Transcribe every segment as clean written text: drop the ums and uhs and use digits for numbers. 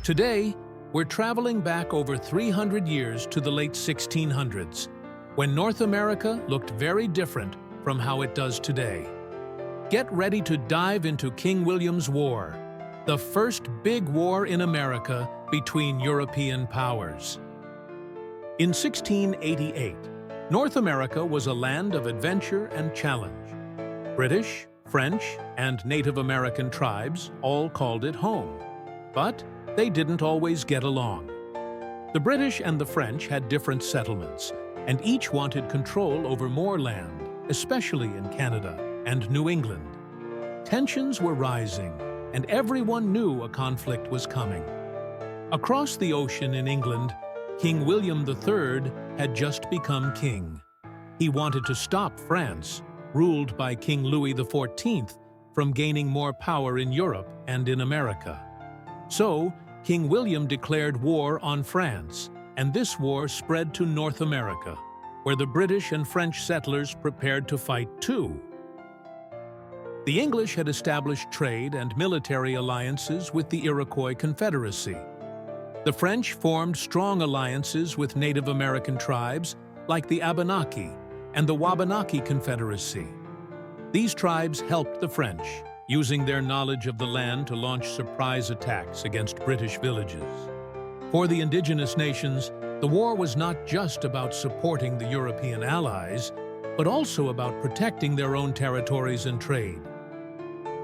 Today, we're traveling back over 300 years to the late 1600s, when North America looked very different from how it does today. Get ready to dive into King William's War, the first big war in America between European powers. In 1688, North America was a land of adventure and challenge. British, French, and Native American tribes all called it home. But they didn't always get along. The British and the French had different settlements, and each wanted control over more land, especially in Canada and New England. Tensions were rising, and everyone knew a conflict was coming. Across the ocean in England, King William III had just become king. He wanted to stop France, ruled by King Louis XIV, from gaining more power in Europe and in America. So, King William declared war on France, and this war spread to North America, where the British and French settlers prepared to fight too. The English had established trade and military alliances with the Iroquois Confederacy. The French formed strong alliances with Native American tribes like the Abenaki and the Wabanaki Confederacy. These tribes helped the French, using their knowledge of the land to launch surprise attacks against British villages. For the indigenous nations, the war was not just about supporting the European allies, but also about protecting their own territories and trade.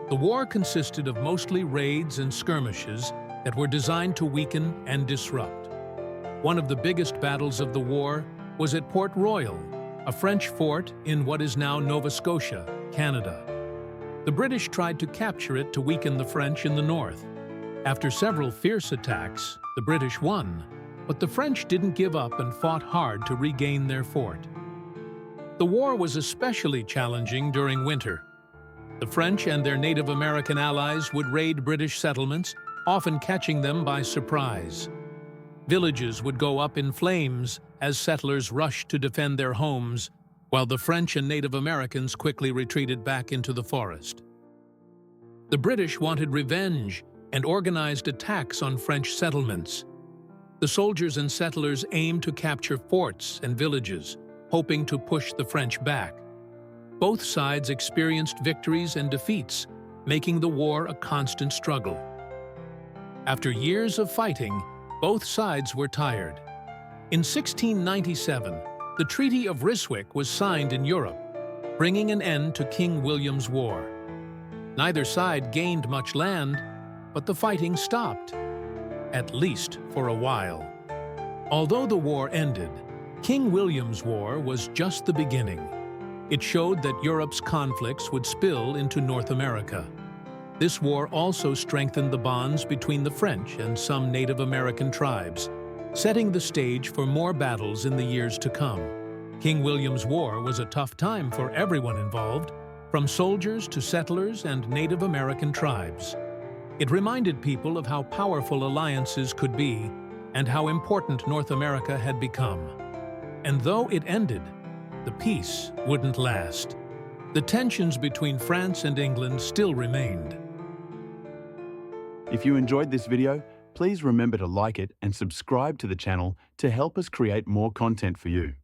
The war consisted of mostly raids and skirmishes that were designed to weaken and disrupt. One of the biggest battles of the war was at Port Royal, a French fort in what is now Nova Scotia, Canada. The British tried to capture it to weaken the French in the north. After several fierce attacks, the British won, but the French didn't give up and fought hard to regain their fort. The war was especially challenging during winter. The French and their Native American allies would raid British settlements, often catching them by surprise. Villages would go up in flames as settlers rushed to defend their homes, while the French and Native Americans quickly retreated back into the forest. The British wanted revenge and organized attacks on French settlements. The soldiers and settlers aimed to capture forts and villages, hoping to push the French back. Both sides experienced victories and defeats, making the war a constant struggle. After years of fighting, both sides were tired. In 1697, the Treaty of Ryswick was signed in Europe, bringing an end to King William's War. Neither side gained much land, but the fighting stopped, at least for a while. Although the war ended, King William's War was just the beginning. It showed that Europe's conflicts would spill into North America. This war also strengthened the bonds between the French and some Native American tribes, setting the stage for more battles in the years to come. King William's War was a tough time for everyone involved, from soldiers to settlers and Native American tribes. It reminded people of how powerful alliances could be and how important North America had become. And though it ended, the peace wouldn't last. The tensions between France and England still remained. If you enjoyed this video, please remember to like it and subscribe to the channel to help us create more content for you.